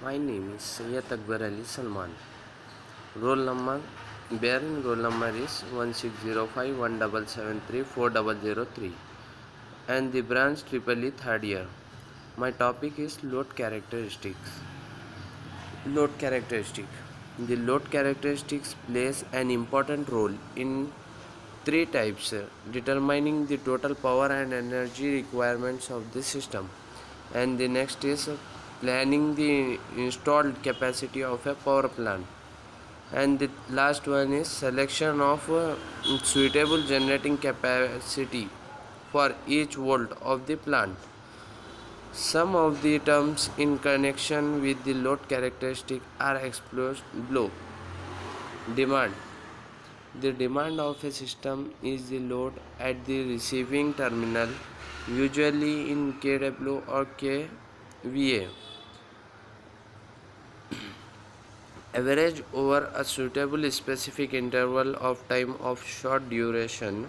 My name is Syed Akbar Ali Salman. Roll number bearing roll number is 160517734003 and the branch triple E third year. My topic is load characteristics. Load characteristic. The load characteristics plays an important role in three types determining the total power and energy requirements of the system, and the next is planning the installed capacity of a power plant, and the last one is selection of suitable generating capacity for each volt of the plant. Some of the terms in connection with the load characteristic are explored below. Demand. The demand of a system is the load at the receiving terminal, usually in kW or kVA, average over a suitable specific interval of time of short duration.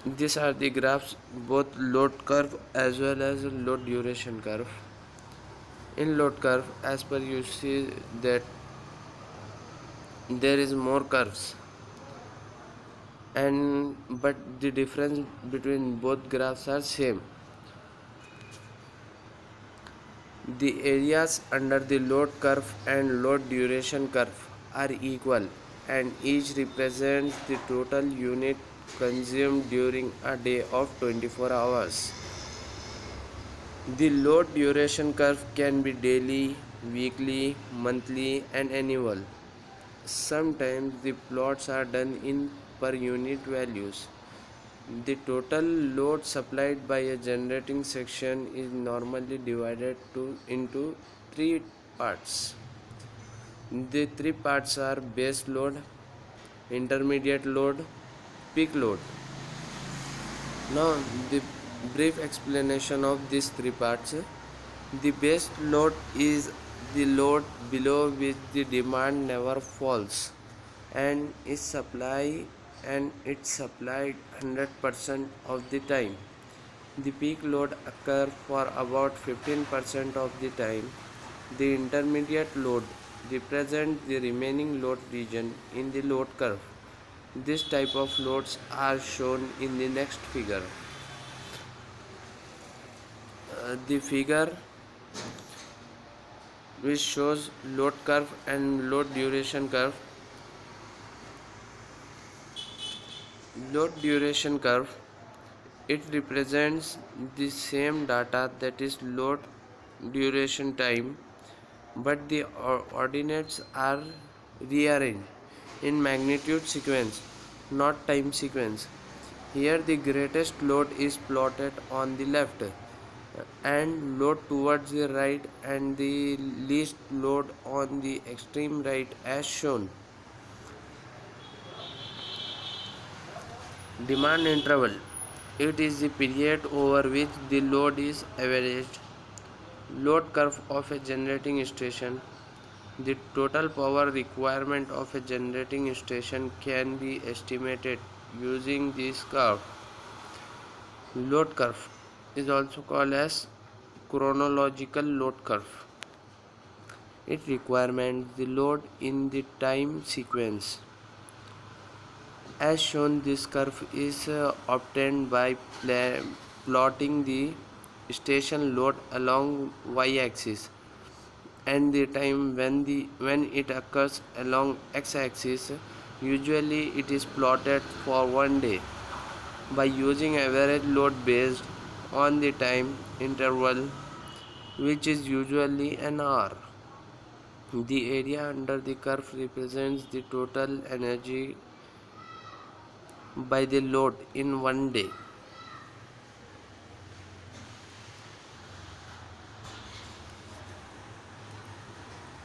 These are the graphs, both load curve as well as load duration curve. In load curve, as per you see that there is more curves, and but the difference between both graphs are same. The areas under the load curve and load duration curve are equal, and each represents the total unit consumed during a day of 24 hours. The load duration curve can be daily, weekly, monthly, and annual. Sometimes the plots are done in per unit values. The total load supplied by a generating section is normally divided into three parts. The three parts are base load, intermediate load, peak load. Now, the brief explanation of these three parts. The base load is the load below which the demand never falls and it's supplied 100% of the time. The peak load occurs for about 15% of the time. The intermediate load represents the remaining load region in the load curve. This type of loads are shown in the next figure. The figure which shows load curve and load duration curve. Load duration curve, it represents the same data, that is load duration time, but the ordinates are rearranged in magnitude sequence, not time sequence. Here the greatest load is plotted on the left and load towards the right, and the least load on the extreme right as shown. Demand interval, it is the period over which the load is averaged. Load curve of a generating station. The total power requirement of a generating station can be estimated using this curve. Load curve is also called as chronological load curve. It requires the load in the time sequence. As shown, this curve is obtained by plotting the station load along y-axis and the time when it occurs along x-axis. Usually it is plotted for one day by using average load based on the time interval, which is usually an hour. The area under the curve represents the total energy by the load in one day.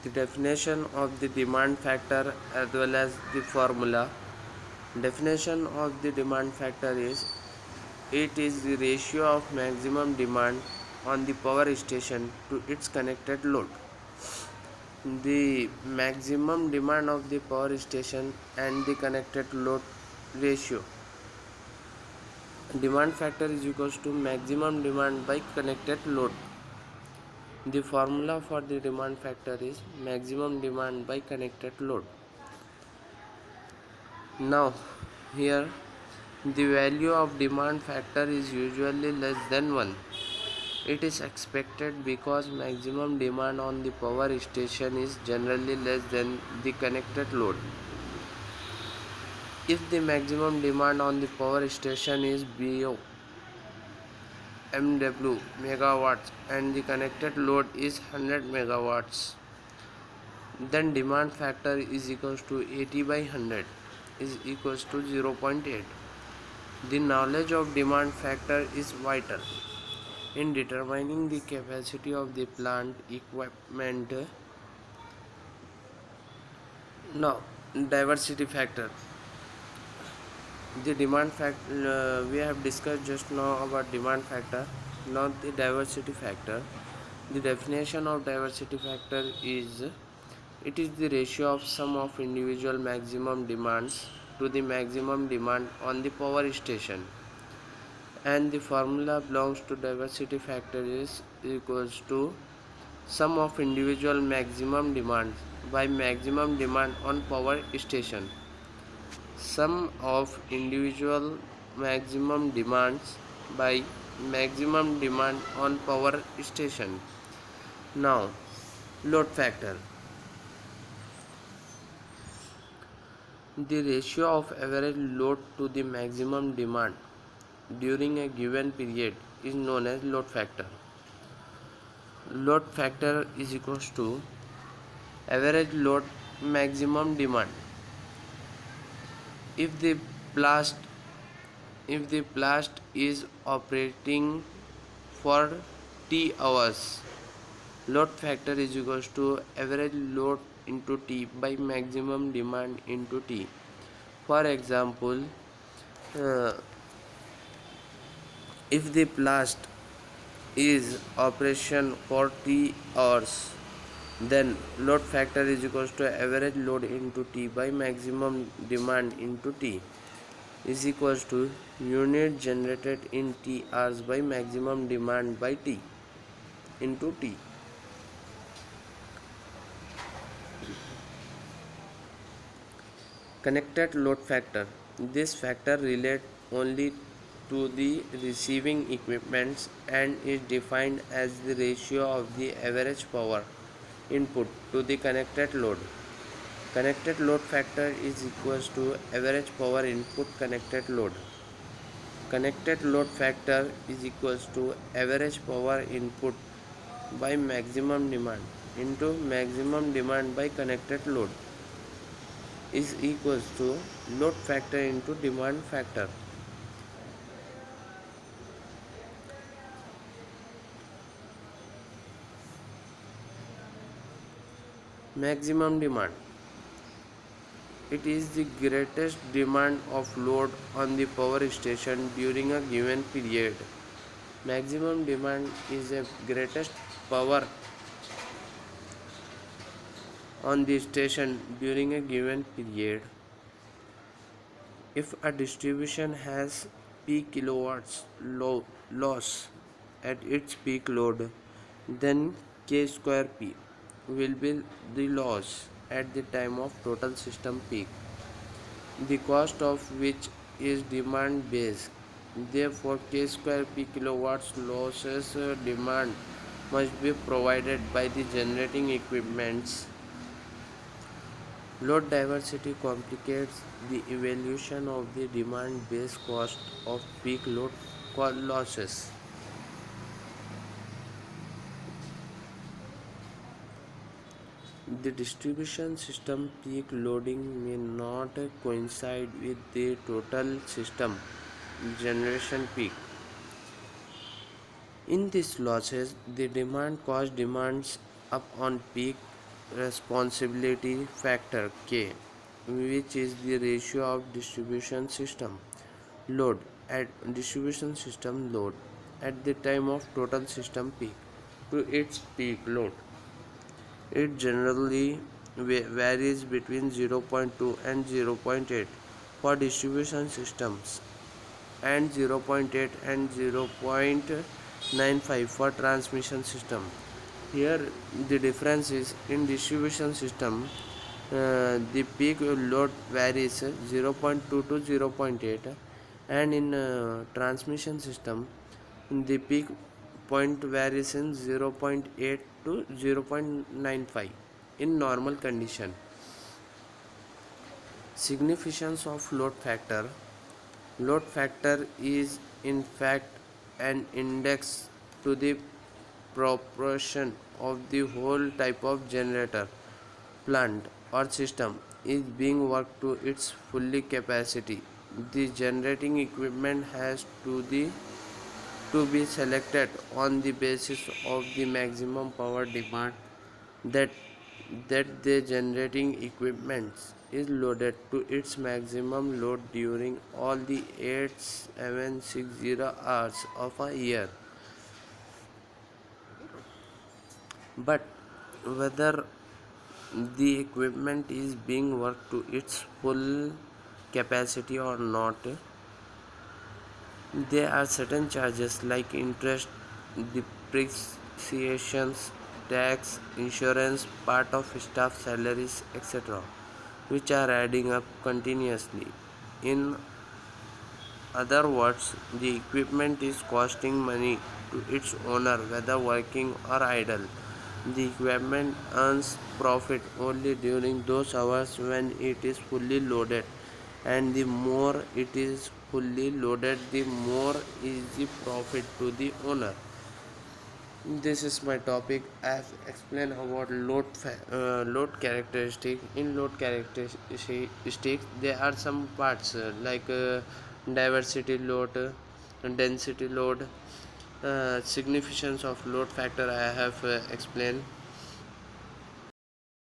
The definition of the demand factor as well as the formula. Definition of the demand factor is, it is the ratio of maximum demand on the power station to its connected load. The maximum demand of the power station and the connected load ratio. Demand factor is equals to maximum demand by connected load. The formula for the demand factor is maximum demand by connected load. Now, here the value of demand factor is usually less than 1. It is expected because maximum demand on the power station is generally less than the connected load. If the maximum demand on the power station is below MW megawatts and the connected load is 100 megawatts, then demand factor is equals to 80 by 100 is equals to 0.8. The knowledge of demand factor is vital in determining the capacity of the plant equipment. Now, diversity factor. The demand factor, we have discussed just now about demand factor. Now the diversity factor. The definition of diversity factor is it is the ratio of sum of individual maximum demands to the maximum demand on the power station, and the formula belongs to diversity factor is equals to sum of individual maximum demand by maximum demand on power station. Sum of individual maximum demands by maximum demand on power station. Now, load factor. The ratio of average load to the maximum demand during a given period is known as load factor. Load factor is equals to average load maximum demand. If the blast is operating for T hours, load factor is equals to average load into T by maximum demand into T. For example, if the blast is operation for T hours, then load factor is equals to average load into T by maximum demand into T is equals to unit generated in T hours by maximum demand by T into T. Connected load factor. This factor relates only to the receiving equipments and is defined as the ratio of the average power input to the connected load. Connected load factor is equals to average power input connected load. Connected load factor is equals to average power input by maximum demand into maximum demand by connected load is equals to load factor into demand factor. Maximum demand. It is the greatest demand of load on the power station during a given period. Maximum demand is the greatest power on the station during a given period. If a distribution has P kilowatts loss at its peak load, then K square P will be the loss at the time of total system peak, the cost of which is demand based. Therefore, K square P kilowatts losses demand must be provided by the generating equipments. Load diversity complicates the evaluation of the demand based cost of peak load losses. The distribution system peak loading may not coincide with the total system generation peak. In these losses, the demand cost demands up on peak responsibility factor K, which is the ratio of distribution system load at the time of total system peak to its peak load. It generally varies between 0.2 and 0.8 for distribution systems and 0.8 and 0.95 for transmission system. Here the difference is in distribution system, the peak load varies 0.2 to 0.8, and in transmission system the peak point varies in 0.8 to 0.95 in normal condition. Significance of load factor. Load factor is in fact an index to the proportion of the whole type of generator, plant or system is being worked to its fully capacity. The generating equipment has to be selected on the basis of the maximum power demand that the generating equipment is loaded to its maximum load during all the 8760 hours of a year. But whether the equipment is being worked to its full capacity or not, there are certain charges like interest, depreciation, tax, insurance, part of staff salaries, etc., which are adding up continuously. In other words, the equipment is costing money to its owner whether working or idle. The equipment earns profit only during those hours when it is fully loaded, and the more it is fully loaded, the more is the profit to the owner. This is my topic. I have explained about load characteristic. In load characteristics, there are some parts like diversity load, density load, significance of load factor. I have explained.